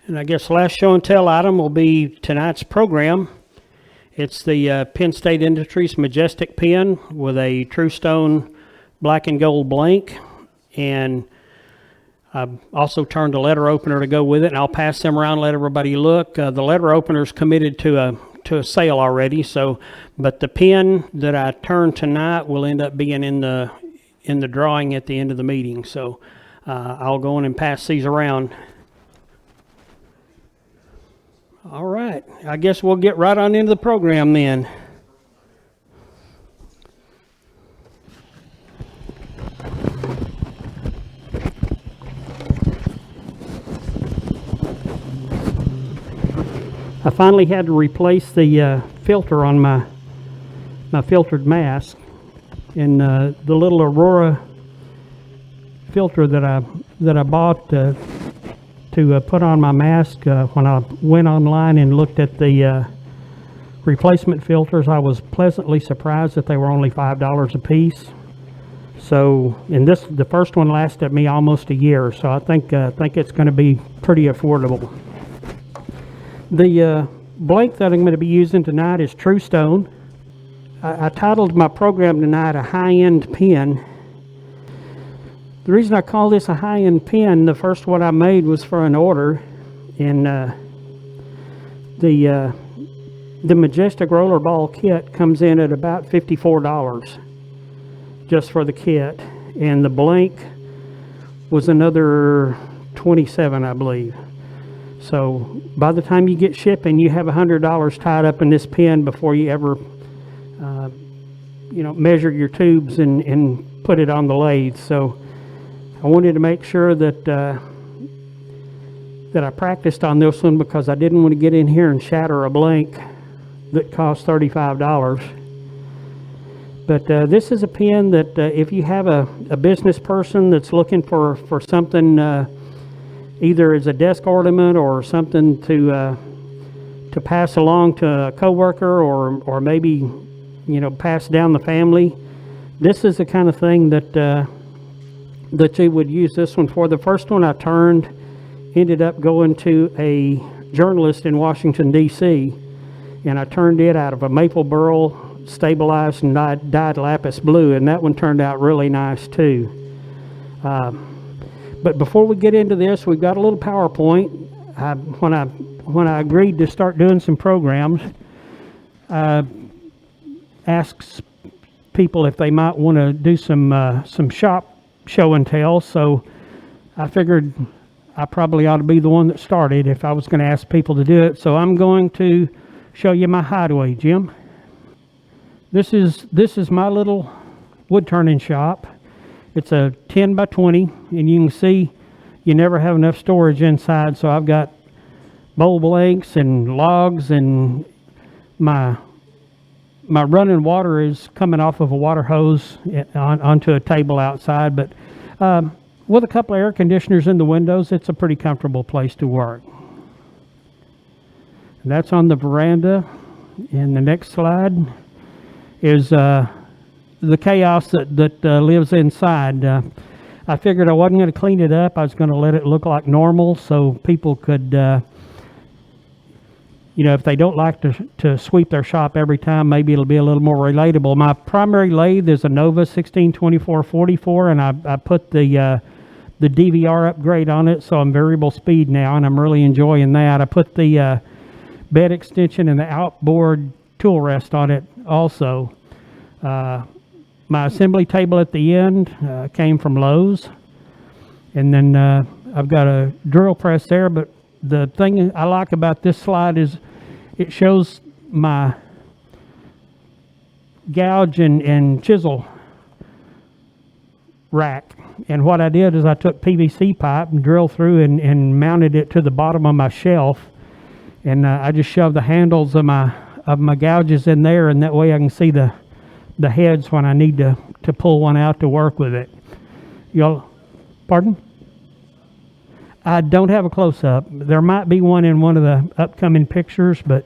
And I guess the last show and tell item will be tonight's program. It's the Penn State Industries Majestic pen with a Tru-Stone black and gold blank. And I've also turned a letter opener to go with it, and I'll pass them around and let everybody look. The letter opener's committed to a sale already, but the pen that I turn tonight will end up being in the drawing at the end of the meeting. So I'll go in and pass these around. All right, I guess we'll get right on into the program then. I finally had to replace the filter on my filtered mask, and the little Aurora filter that I bought to put on my mask. When I went online and looked at the replacement filters, I was pleasantly surprised that they were only $5 a piece. So, and the first one lasted me almost a year, so I think it's going to be pretty affordable. The blank that I'm going to be using tonight is Tru-Stone. I titled my program tonight a high-end pen. The reason I call this a high-end pen, the first one I made was for an order, and the Majestic Rollerball kit comes in at about $54 just for the kit, and the blank was another $27, I believe. So by the time you get shipping, you have $100 tied up in this pen before you ever measure your tubes and put it on the lathe. So I wanted to make sure that I practiced on this one, because I didn't want to get in here and shatter a blank that cost $35. But this is a pen that if you have a business person that's looking for something, either as a desk ornament or something to pass along to a coworker, or maybe pass down the family, this is the kind of thing that you would use this one for. The first one I turned ended up going to a journalist in Washington, D.C., and I turned it out of a maple burl stabilized and dyed lapis blue, and that one turned out really nice too. But before we get into this, we've got a little PowerPoint. When I agreed to start doing some programs, I asked people if they might want to do some shop show and tell, so I figured I probably ought to be the one that started if I was going to ask people to do it. So I'm going to show you my hideaway, Jim. This is my little wood turning shop. It's a 10 by 20, and you can see you never have enough storage inside. So I've got bowl blanks and logs, and my running water is coming off of a water hose onto a table outside. But with a couple of air conditioners in the windows, it's a pretty comfortable place to work. And that's on the veranda. And the next slide is the chaos that lives inside. I figured I wasn't going to clean it up. I was going to let it look like normal, so people could, if they don't like to sweep their shop every time, maybe it'll be a little more relatable. My primary lathe is a Nova 162444, and I put the DVR upgrade on it, so I'm variable speed now, and I'm really enjoying that. I put the bed extension and the outboard tool rest on it also. My assembly table at the end came from Lowe's, and then I've got a drill press there. But the thing I like about this slide is it shows my gouge and chisel rack. And what I did is I took PVC pipe and drilled through and mounted it to the bottom of my shelf, and I just shoved the handles of my gouges in there, and that way I can see the heads when I need to pull one out to work with it. Pardon? I don't have a close-up. There might be one in one of the upcoming pictures, but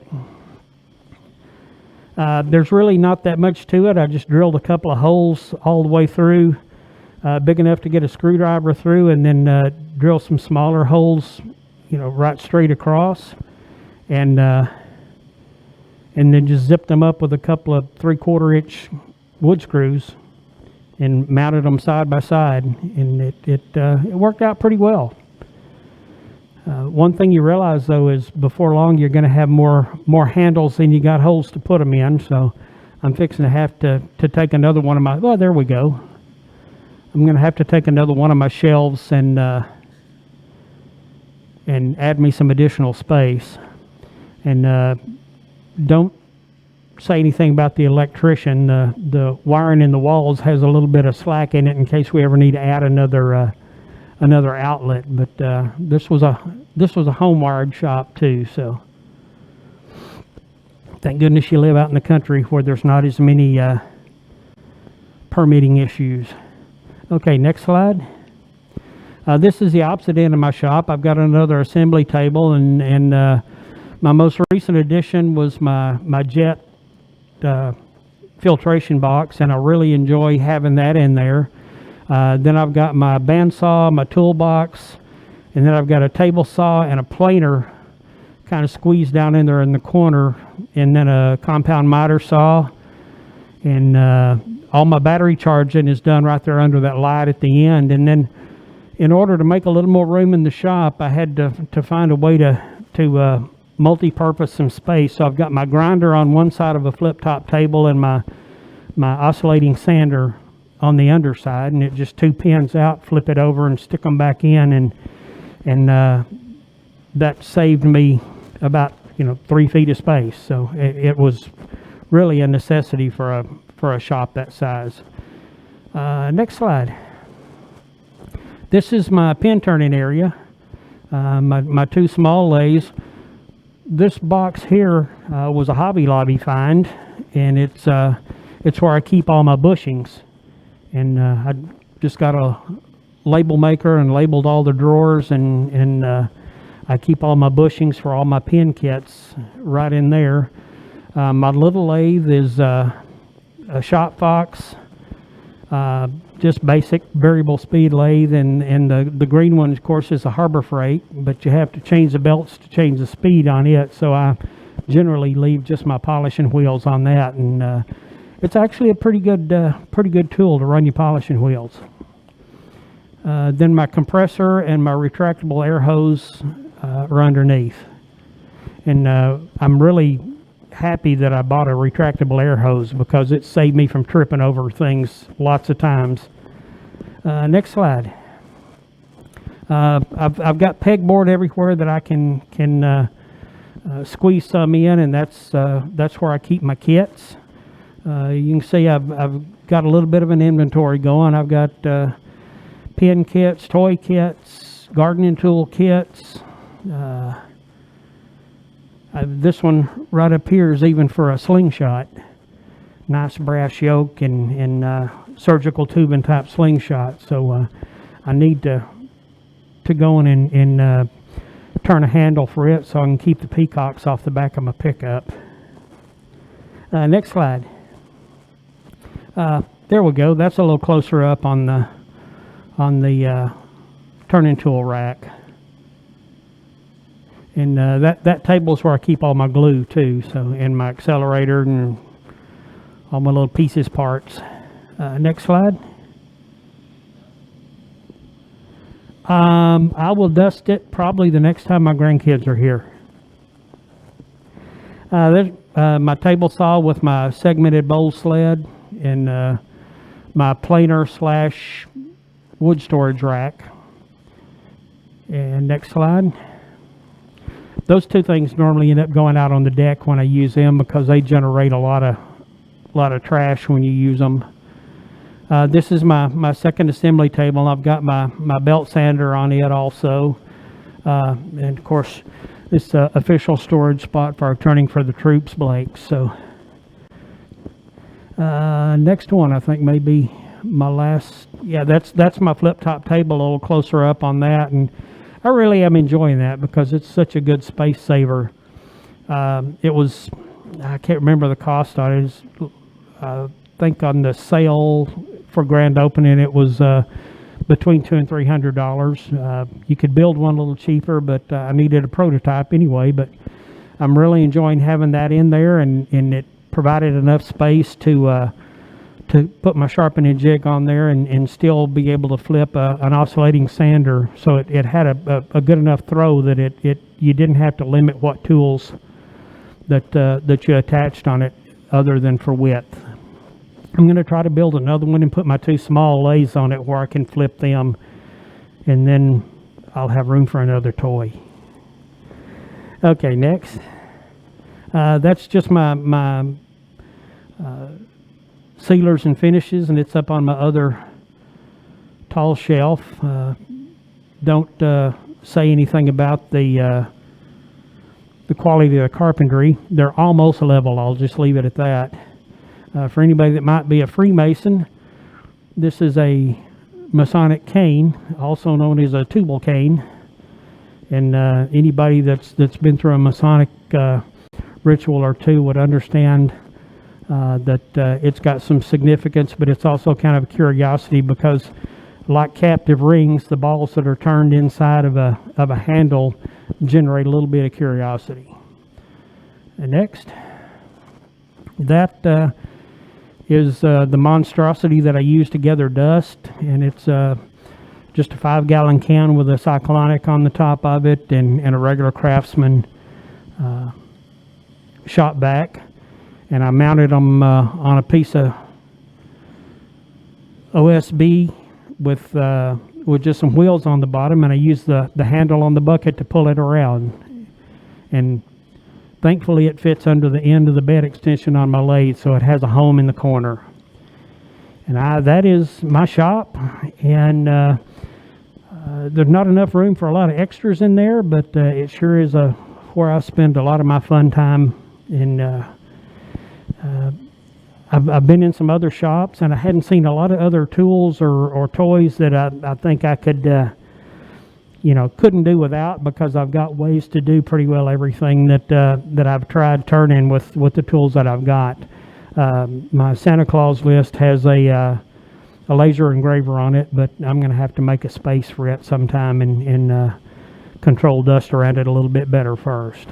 there's really not that much to it. I just drilled a couple of holes all the way through, big enough to get a screwdriver through, and then drill some smaller holes, right straight across, and then just zipped them up with a couple of 3/4 inch wood screws and mounted them side by side, and it worked out pretty well. One thing you realize though is before long you're going to have more handles than you got holes to put them in. So I'm fixing to have to take another one of my, well, there we go. I'm going to have to take another one of my shelves and add me some additional space. And don't say anything about the electrician. The wiring in the walls has a little bit of slack in it in case we ever need to add another outlet. But this was a home wired shop too, so thank goodness you live out in the country where there's not as many permitting issues. Okay, next slide. This is the opposite end of my shop. I've got another assembly table, and my most recent addition was my jet filtration box, and I really enjoy having that in there. Then I've got my bandsaw, my toolbox, and then I've got a table saw and a planer kind of squeezed down in there in the corner, and then a compound miter saw, and all my battery charging is done right there under that light at the end. And then in order to make a little more room in the shop, I had to find a way to multi-purpose some space. So I've got my grinder on one side of a flip-top table and my oscillating sander on the underside, and it just 2 pins out, flip it over and stick them back in, and that saved me about 3 feet of space. So it was really a necessity for a shop that size. Next slide. This is my pin turning area. My 2 small lathes. This box here was a Hobby Lobby find, and it's where I keep all my bushings. And I just got a label maker and labeled all the drawers, and I keep all my bushings for all my pin kits right in there. My little lathe is a Shop Fox, just basic variable speed lathe, and the green one, of course, is a Harbor Freight, but you have to change the belts to change the speed on it. So I generally leave just my polishing wheels on that, and it's actually a pretty good tool to run your polishing wheels. Then my compressor and my retractable air hose are underneath, and I'm really happy that I bought a retractable air hose because it saved me from tripping over things lots of times. Next slide. I've got pegboard everywhere that I can squeeze some in, and that's where I keep my kits. You can see I've got a little bit of an inventory going. I've got pin kits, toy kits, gardening tool kits. This one right up here is even for a slingshot. Nice brass yoke and surgical tubing type slingshot. So I need to go in and turn a handle for it so I can keep the peacocks off the back of my pickup. Next slide. There we go. That's a little closer up on the turning tool rack. And that table is where I keep all my glue too. So, and my accelerator and all my little pieces parts. Next slide. I will dust it probably the next time my grandkids are here. There's my table saw with my segmented bowl sled, and my planer / wood storage rack. And next slide. Those 2 things normally end up going out on the deck when I use them because they generate a lot of trash when you use them. This is my second assembly table. I've got my belt sander on it also, and of course it's an official storage spot for our Turning for the Troops Blake. So next one I think may be my last. Yeah, that's my flip top table. A little closer up on that, and I really am enjoying that because it's such a good space saver. It was, I can't remember the cost on it. I think on the sale for grand opening it was between $200 and $300. You could build one a little cheaper, but I needed a prototype anyway. But I'm really enjoying having that in there, and it provided enough space to put my sharpening jig on there and still be able to flip an oscillating sander. So it had a good enough throw that you didn't have to limit what tools that you attached on it other than for width. I'm going to try to build another one and put my 2 small lathes on it where I can flip them, and then I'll have room for another toy. Okay, next. That's just my sealers and finishes, and it's up on my other tall shelf. Don't say anything about the quality of the carpentry. They're almost level. I'll just leave it at that. For anybody that might be a Freemason, this is a Masonic cane, also known as a tubal cane. And anybody that's been through a Masonic ritual or two would understand that it's got some significance, but it's also kind of a curiosity, because like captive rings, the balls that are turned inside of a handle generate a little bit of curiosity. And next, that is the monstrosity that I use to gather dust, and it's just a 5-gallon can with a cyclonic on the top of it, and a regular Craftsman shop back. And I mounted them on a piece of OSB with just some wheels on the bottom, and I used the handle on the bucket to pull it around. And thankfully it fits under the end of the bed extension on my lathe, so it has a home in the corner. And that is my shop, and there's not enough room for a lot of extras in there, but it sure is where I spend a lot of my fun time. And I've been in some other shops, and I hadn't seen a lot of other tools or toys that I think I could couldn't do without, because I've got ways to do pretty well everything that I've tried turning with the tools that I've got. My Santa Claus list has a laser engraver on it, but I'm going to have to make a space for it sometime and control dust around it a little bit better first.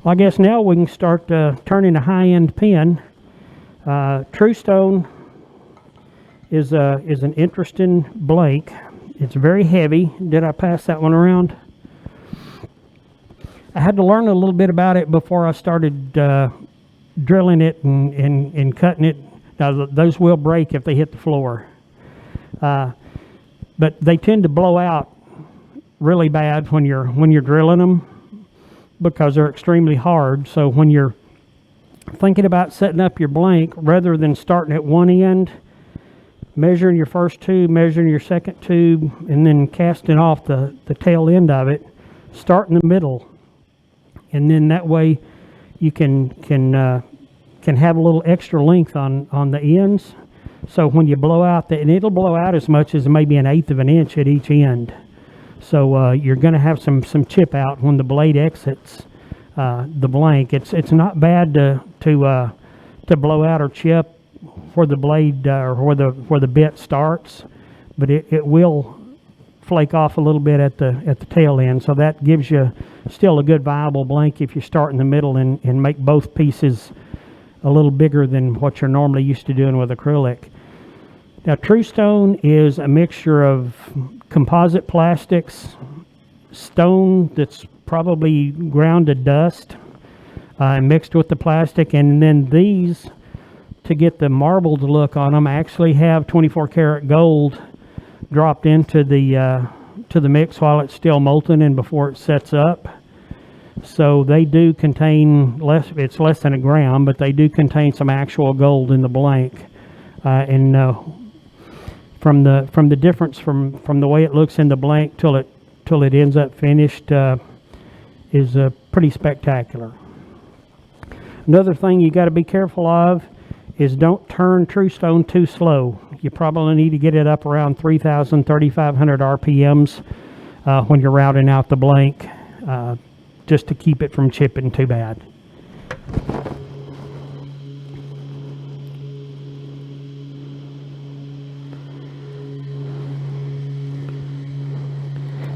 Well, I guess now we can start turning a high-end pen. Tru-Stone is an interesting blank. It's very heavy. Did I pass that one around? I had to learn a little bit about it before I started drilling it and cutting it. Now, those will break if they hit the floor. But they tend to blow out really bad when you're drilling them, because they're extremely hard. So when you're thinking about setting up your blank, rather than starting at one end, measuring your first tube, measuring your second tube, and then casting off the tail end of it, start in the middle. And then that way you can have a little extra length on the ends. So when you blow out, and it'll blow out as much as maybe 1/8 of an inch at each end. So you're going to have some chip out when the blade exits the blank. It's not bad to blow out or chip where the blade or where the bit starts, but it will flake off a little bit at the tail end. So that gives you still a good viable blank if you start in the middle and make both pieces a little bigger than what you're normally used to doing with acrylic. Now, Tru-Stone is a mixture of composite plastics, stone that's probably ground to dust, mixed with the plastic, and then these, to get the marbled look on them, actually have 24 karat gold dropped into the mix while it's still molten and before it sets up. So they do contain it's less than 1 gram, but they do contain some actual gold in the blank. From the difference from the way it looks in the blank till it ends up finished is pretty spectacular. Another thing you got to be careful of is don't turn Tru-Stone too slow. You probably need to get it up around 3,000, 3,500 RPMs when you're routing out the blank, just to keep it from chipping too bad.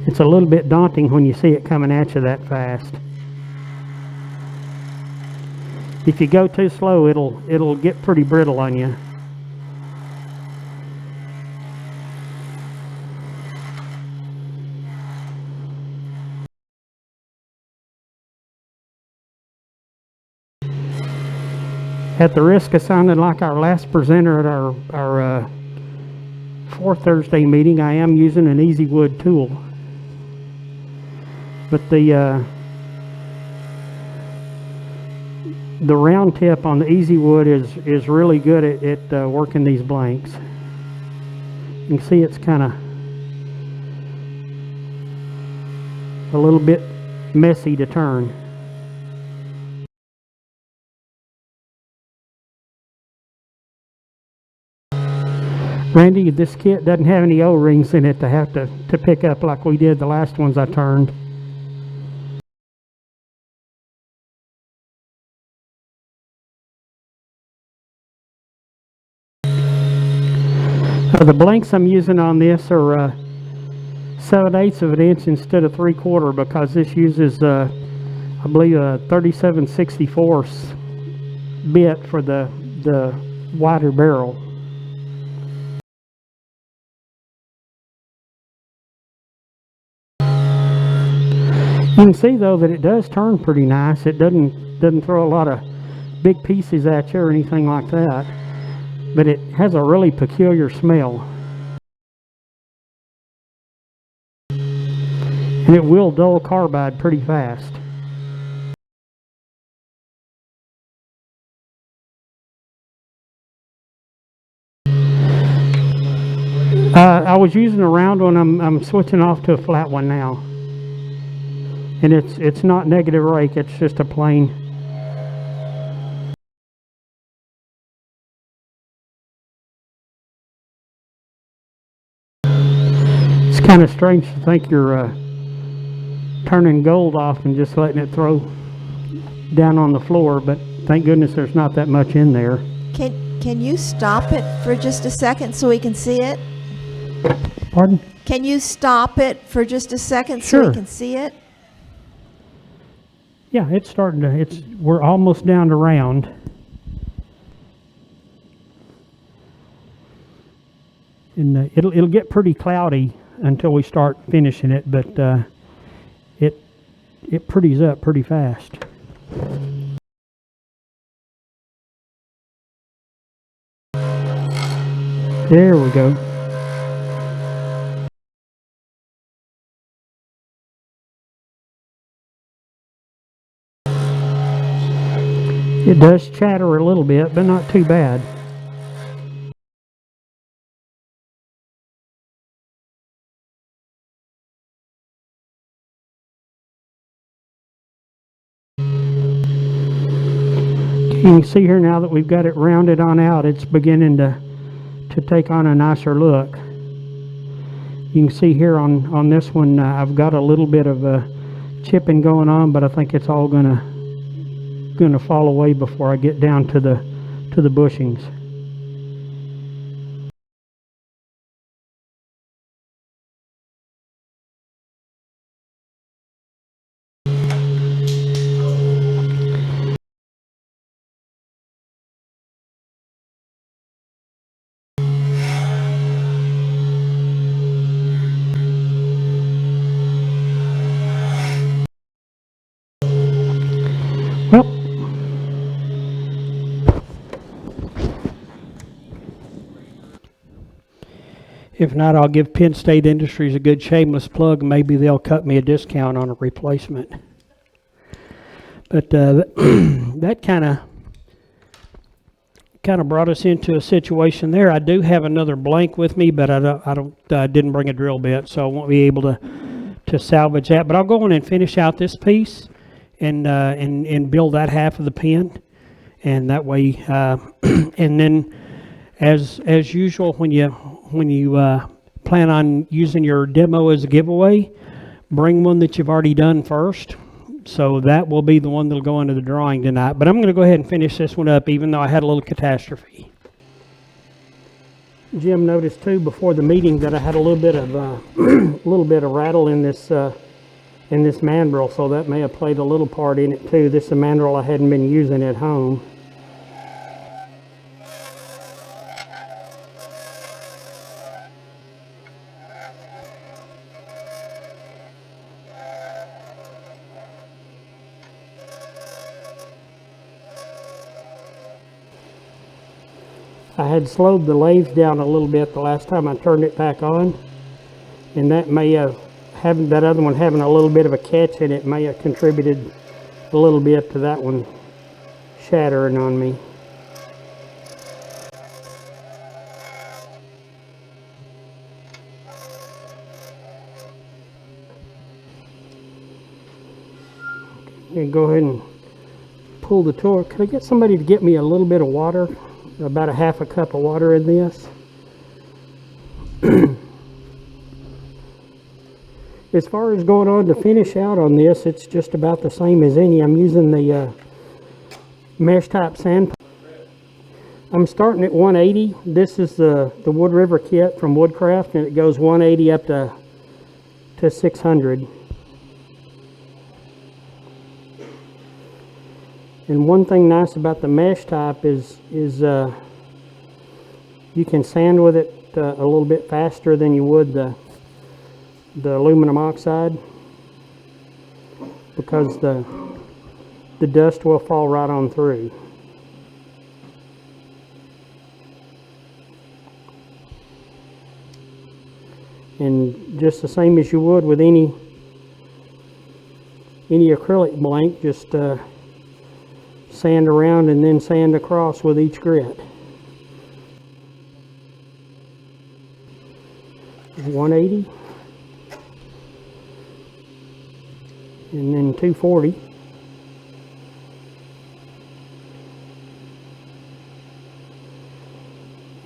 It's a little bit daunting when you see it coming at you that fast. If you go too slow, it'll get pretty brittle on you. At the risk of sounding like our last presenter at our fourth Thursday meeting, I am using an Easy Wood tool. But the round tip on the Easy Wood is really good at working these blanks. You can see it's kind of a little bit messy to turn. Randy, this kit doesn't have any O-rings in it to have to pick up like we did the last ones I turned. The blanks I'm using on this are 7/8 of an inch instead of 3/4 because this uses I believe a 37/64 bit for the wider barrel. You can see though that it does turn pretty nice. It doesn't throw a lot of big pieces at you or anything like that, but it has a really peculiar smell. And it will dull carbide pretty fast. I was using a round one. I'm switching off to a flat one now. And it's not negative rake, it's just a plain. It's kind of strange to think you're turning gold off and just letting it throw down on the floor, but thank goodness there's not that much in there. Can you stop it for just a second so we can see it? Pardon? Can you stop it for just a second so Sure. we can see it? Yeah, it's starting to, we're almost down to round. And it'll get pretty cloudy until we start finishing it, but it pretties up pretty fast. There we go. It does chatter a little bit, but not too bad. You can see here now that we've got it rounded on out, it's beginning to take on a nicer look. You can see here on this one, I've got a little bit of chipping going on, but I think it's all gonna fall away before I get down to the bushings. Well, if not, I'll give Penn State Industries a good shameless plug. Maybe they'll cut me a discount on a replacement. But that kind of brought us into a situation there. I do have another blank with me, but I didn't bring a drill bit, so I won't be able to salvage that. But I'll go on and finish out this piece and build that half of the pen, and that way, and then as usual, when you plan on using your demo as a giveaway, bring one that you've already done first. So that will be the one that'll go into the drawing tonight. But I'm going to go ahead and finish this one up, even though I had a little catastrophe. Jim noticed too before the meeting that I had a little bit of a little bit of rattle in this mandrel, so that may have played a little part in it too. This is a mandrel I hadn't been using at home. I had slowed the lathe down a little bit the last time I turned it back on, and that may have, having that other one having a little bit of a catch in it, may have contributed a little bit to that one shattering on me. Okay, go ahead and pull the torque. Could I get somebody to get me a little bit of water? About a half a cup of water in this. As far as going on to finish out on this, it's just about the same as any. I'm using the mesh type sand. I'm starting at 180. This is the Wood River kit from Woodcraft, and it goes 180 up to 600. And one thing nice about the mesh type is you can sand with it a little bit faster than you would the aluminum oxide, because the dust will fall right on through. And just the same as you would with any acrylic blank, just sand around and then sand across with each grit. 180 and then 240.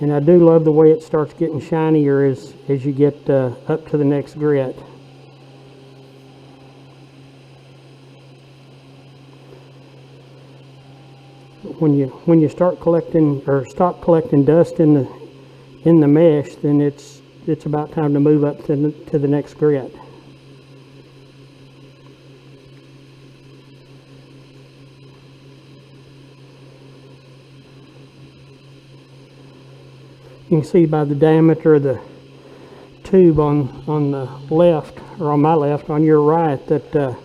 And I do love the way it starts getting shinier as you get up to the next grit. When you start collecting or stop collecting dust in the mesh, then it's about time to move up to the next grit. You can see by the diameter of the tube on the left, or on my left, on your right, that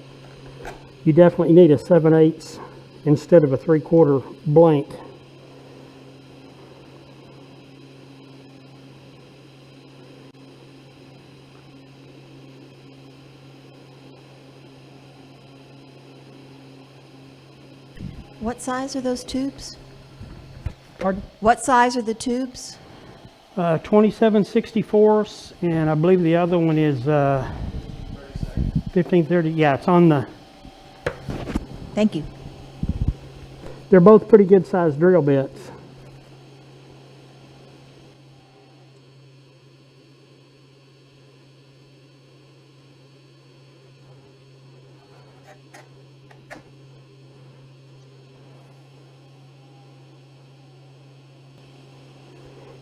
you definitely need a 7/8 instead of a 3/4 blank. What size are those tubes? Pardon? What size are the tubes? 27/64, and I believe the other one is 1530. Yeah, it's on the. Thank you. They're both pretty good sized drill bits.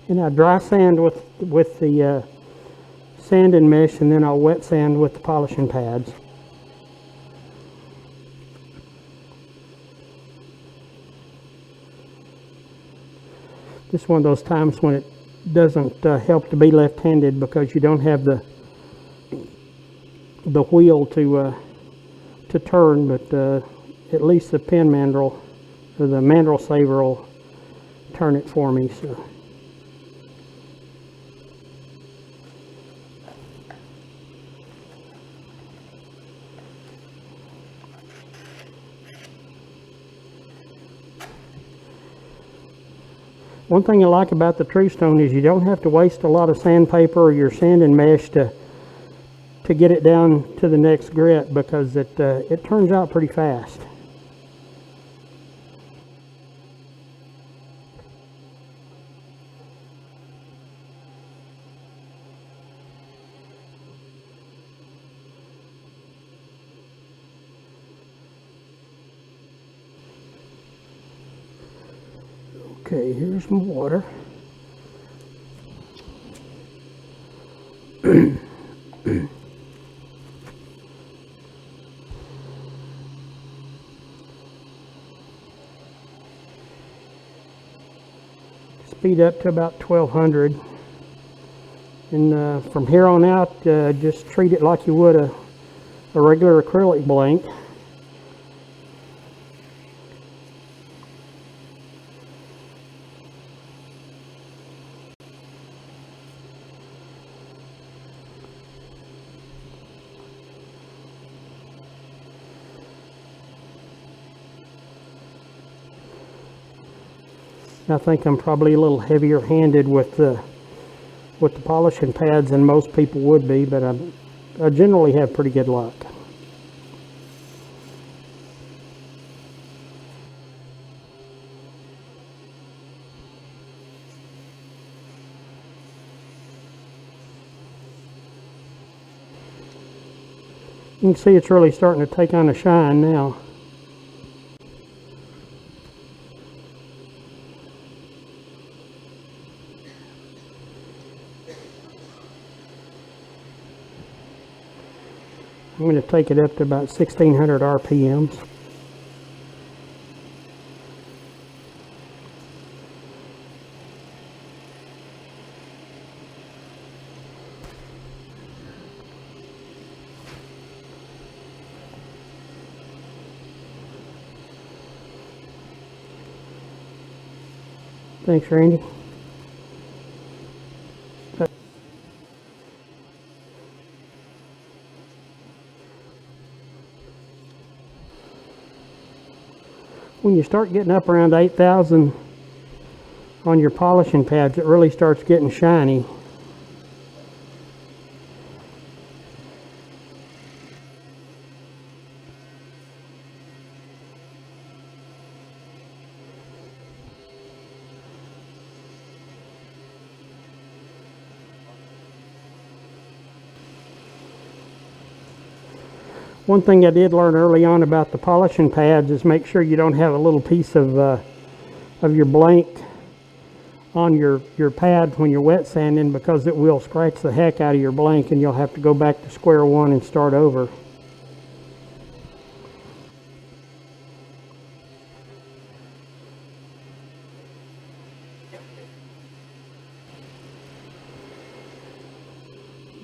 And I dry sand with the sanding mesh, and then I'll wet sand with the polishing pads. This is one of those times when it doesn't help to be left-handed, because you don't have the wheel to turn, but at least the pen mandrel or the mandrel saver will turn it for me. So. One thing I like about the Tru-Stone is you don't have to waste a lot of sandpaper or your sanding mesh to get it down to the next grit, because it turns out pretty fast. Okay, here's my water. Speed up to about 1200. And from here on out, just treat it like you would a regular acrylic blank. I think I'm probably a little heavier handed with the polishing pads than most people would be, but I generally have pretty good luck. You can see it's really starting to take on a shine now. I'm going to take it up to about 1600 RPMs. Thanks, Randy. When you start getting up around 8,000 on your polishing pads, it really starts getting shiny. One thing I did learn early on about the polishing pads is make sure you don't have a little piece of your blank on your pad when you're wet sanding, because it will scratch the heck out of your blank and you'll have to go back to square one and start over.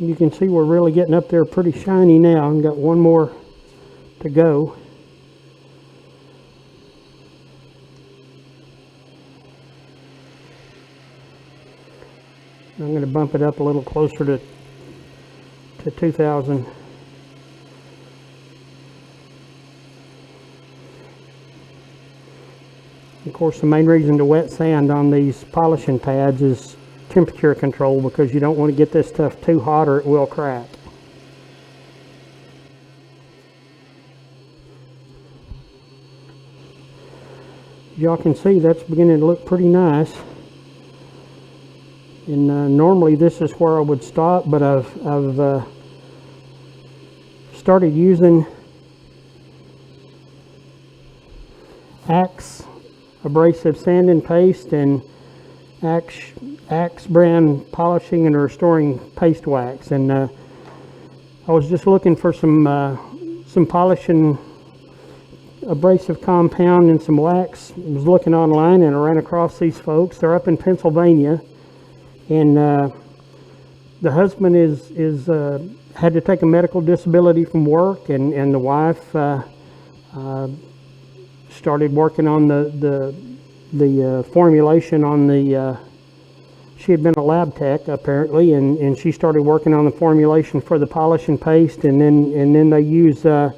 You can see we're really getting up there pretty shiny now, and got one more to go. I'm going to bump it up a little closer to 2000. Of course, the main reason to wet sand on these polishing pads is temperature control, because you don't want to get this stuff too hot or it will crack. Y'all can see that's beginning to look pretty nice. And normally this is where I would stop, but I've started using Axe abrasive sanding paste and Axe brand polishing and restoring paste wax, and I was just looking for some polishing abrasive compound and some wax. I was looking online and I ran across these folks. They're up in Pennsylvania, and the husband is had to take a medical disability from work, and the wife started working on the formulation on the she had been a lab tech apparently, and she started working on the formulation for the polishing paste, and then they use the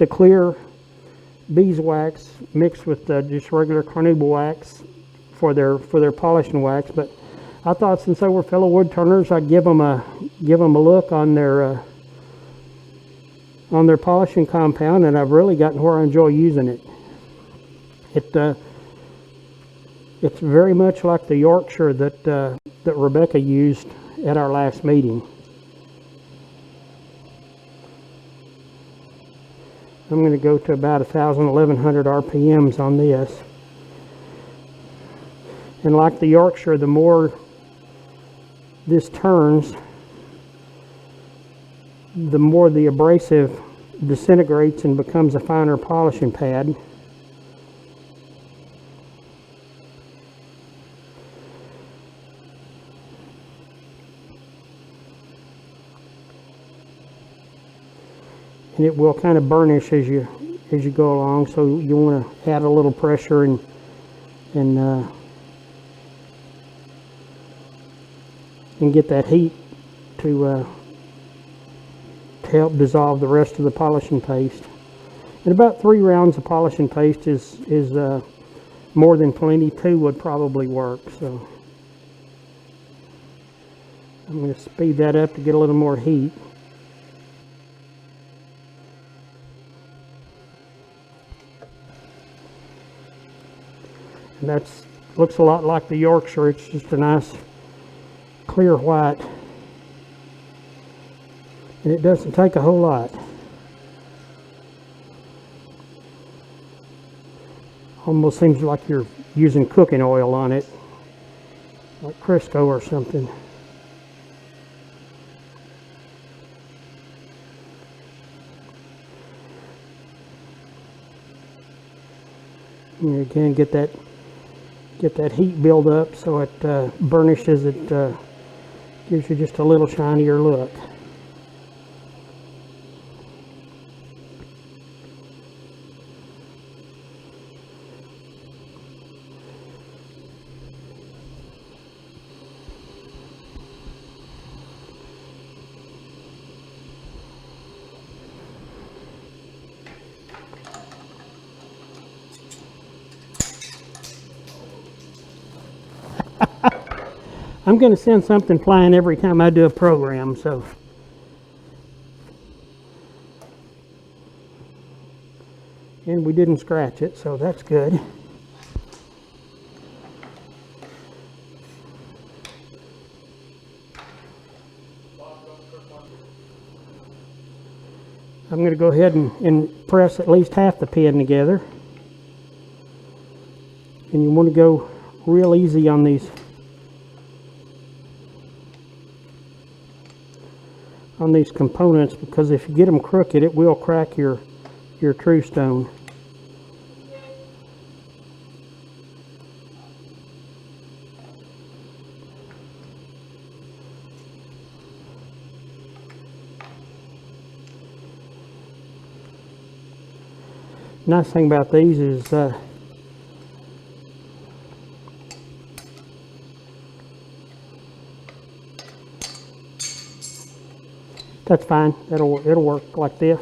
clear beeswax mixed with just regular carnauba wax for their polishing wax. But I thought, since they were fellow wood turners, I'd give them a look on their polishing compound, and I've really gotten where I enjoy using it. It's very much like the Yorkshire that Rebecca used at our last meeting. I'm going to go to about 1100 RPMs on this. And like the Yorkshire, the more this turns, the more the abrasive disintegrates and becomes a finer polishing pad. And it will kind of burnish as you go along, so you want to add a little pressure and get that heat to help dissolve the rest of the polishing paste. And about 3 rounds of polishing paste is more than plenty. 2 would probably work. So I'm going to speed that up to get a little more heat. And that's looks a lot like the Yorkshire. It's just a nice clear white, and it doesn't take a whole lot. Almost seems like you're using cooking oil on it, like Crisco or something. And again, get that heat build up so it burnishes it, gives you just a little shinier look. I'm going to send something flying every time I do a program, so. And we didn't scratch it, so that's good. I'm going to go ahead and press at least half the pin together. And you want to go real easy on these components, because if you get them crooked, it will crack your Tru-Stone. Nice thing about these is that's fine. It'll work like this.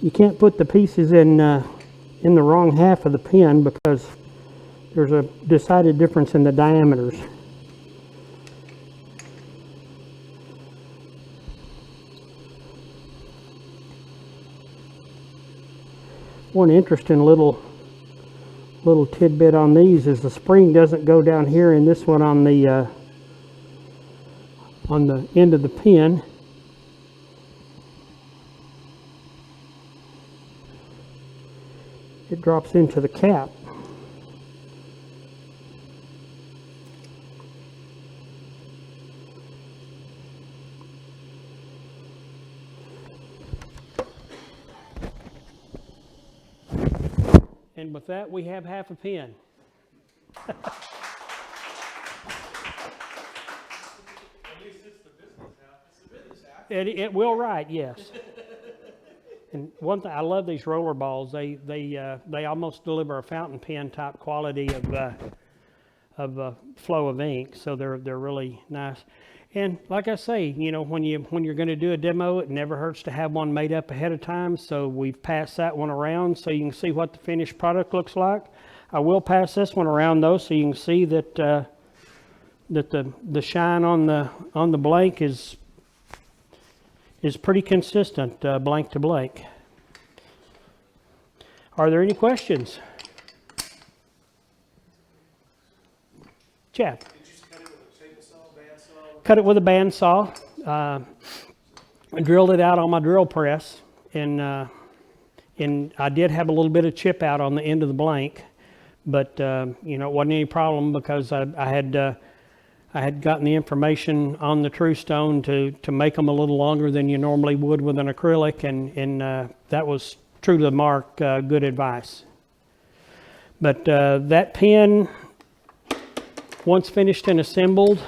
You can't put the pieces in the wrong half of the pin because there's a decided difference in the diameters. One interesting little tidbit on these is the spring doesn't go down here, and this one on the end of the pin. It drops into the cap. And with that, we have half a pin. It will write, yes. And one thing, I love these roller balls. They almost deliver a fountain pen type quality of flow of ink. So they're really nice. And like I say, you know, when you're going to do a demo, it never hurts to have one made up ahead of time. So we've passed that one around so you can see what the finished product looks like. I will pass this one around though, so you can see that the shine on the blank is pretty consistent, blank to blank. Are there any questions? Chad? Did you just cut it with a table saw, bandsaw? Cut it with a bandsaw. I drilled it out on my drill press, and I did have a little bit of chip out on the end of the blank, but you know, it wasn't any problem because I I had gotten the information on the Tru-Stone to make them a little longer than you normally would with an acrylic, and that was true to the mark, good advice. But that pen, once finished and assembled,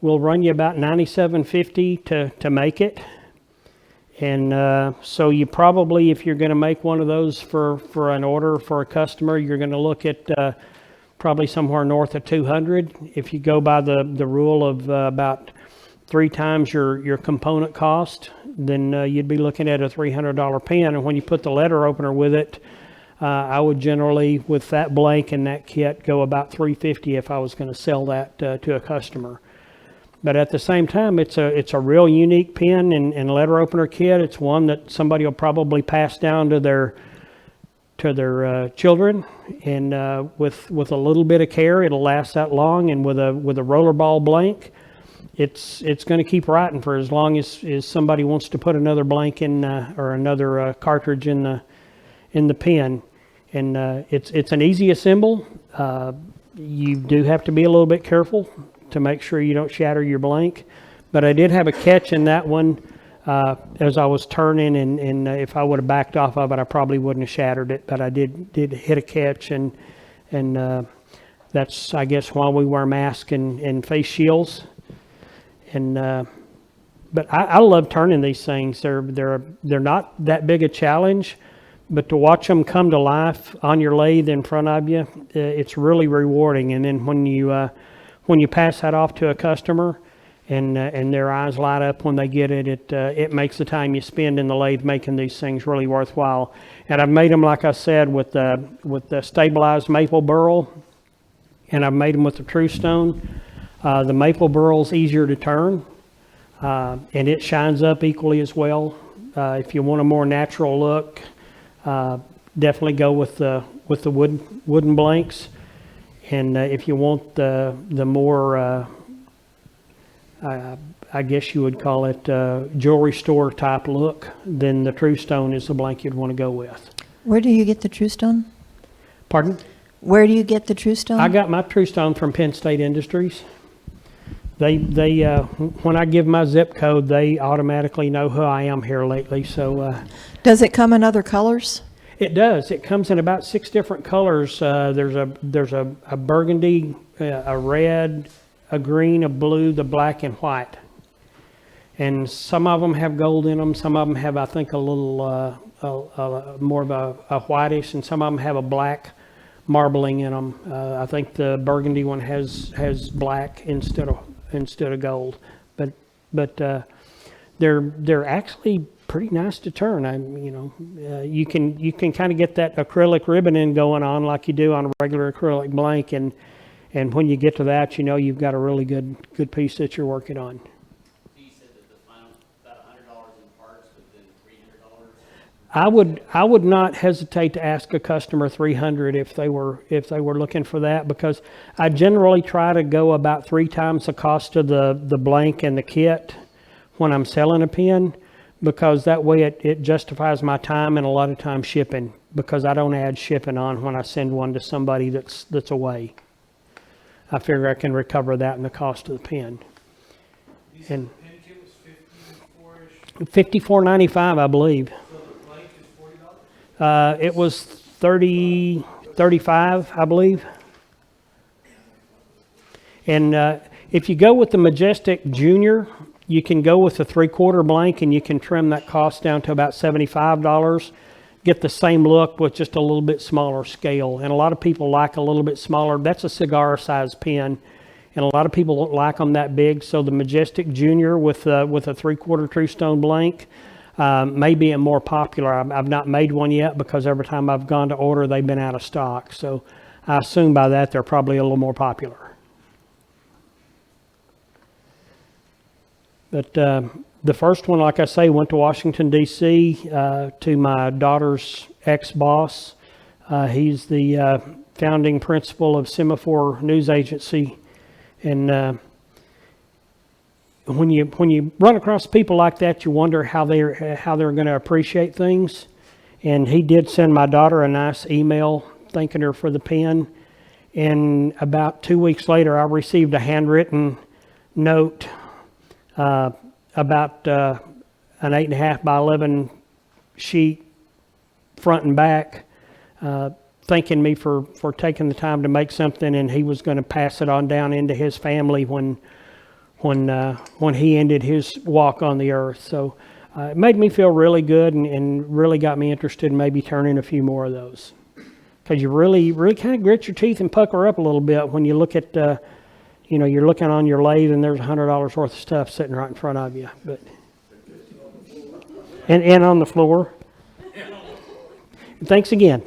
will run you about $97.50 to make it. And so you probably, if you're going to make one of those for an order for a customer, you're going to look at probably somewhere north of 200. If you go by the rule of about 3 times your component cost, then you'd be looking at a $300 pen. And when you put the letter opener with it, I would generally, with that blank and that kit, go about $350 if I was going to sell that to a customer. But at the same time, it's a real unique pen and letter opener kit. It's one that somebody will probably pass down to their children, and with a little bit of care, it'll last that long. And with a rollerball blank, it's going to keep writing for as long as somebody wants to put another blank in or another cartridge in the pen. And it's an easy assemble. You do have to be a little bit careful to make sure you don't shatter your blank. But I did have a catch in that one as I was turning, and if I would have backed off of it, I probably wouldn't have shattered it. But I did hit a catch, and that's, I guess, why we wear masks and face shields. And but I love turning these things. They're not that big a challenge, but to watch them come to life on your lathe in front of you, it's really rewarding. And then when you pass that off to a customer, and their eyes light up when they get it, it makes the time you spend in the lathe making these things really worthwhile. And I've made them, like I said, with the stabilized maple burl, and I've made them with the Tru-Stone. The maple burl's easier to turn, and it shines up equally as well. If you want a more natural look, definitely go with the wooden blanks. And if you want the more I guess you would call it jewelry store type look, then the Tru-Stone is the blank you'd want to go with. Where do you get the Tru-Stone? Pardon? Where do you get the Tru-Stone? I got my Tru-Stone from Penn State Industries. They when I give my zip code, they automatically know who I am here lately. So does it come in other colors? It does. It comes in about 6 different colors. There's a burgundy, a red, a green, a blue, the black, and white. And some of them have gold in them. Some of them have, I think, a little more of a whitish, and some of them have a black marbling in them. I think the burgundy one has black instead of gold. But they're actually pretty nice to turn. You can kind of get that acrylic ribboning going on like you do on a regular acrylic blank, and when you get to that, you've got a really good piece that you're working on. You said that the final about $100 in parts, but then $300. I would not hesitate to ask a customer $300 if they were looking for that, because I generally try to go about 3 times the cost of the blank and the kit when I'm selling a pen, because that way it justifies my time and a lot of time shipping, because I don't add shipping on when I send one to somebody that's away. I figure I can recover that in the cost of the pen. And the pen kit was $54-ish. $54.95, I believe. So the blank is $40? It was $35, I believe. And if you go with the Majestic Junior, you can go with the 3/4 blank, and you can trim that cost down to about $75. Get the same look with just a little bit smaller scale. And a lot of people like a little bit smaller. That's a cigar size pen, and a lot of people don't like them that big. So the Majestic Junior with a 3/4 Tru-Stone blank may be more popular. I've not made one yet, because every time I've gone to order, they've been out of stock. So I assume by that they're probably a little more popular. But the first one, like I say, went to Washington, D.C. To my daughter's ex-boss. He's the founding principal of Semaphore News Agency. And when you run across people like that, you wonder how they're going to appreciate things. And he did send my daughter a nice email thanking her for the pen. And about 2 weeks later, I received a handwritten note about an 8.5 by 11 sheet, front and back, thanking me for taking the time to make something, and he was going to pass it on down into his family when he ended his walk on the earth. So it made me feel really good, and really got me interested in maybe turning a few more of those. Because you really kind of grit your teeth and pucker up a little bit when you look at, you're looking on your lathe and there's $100 worth of stuff sitting right in front of you. But and on the floor. Thanks again.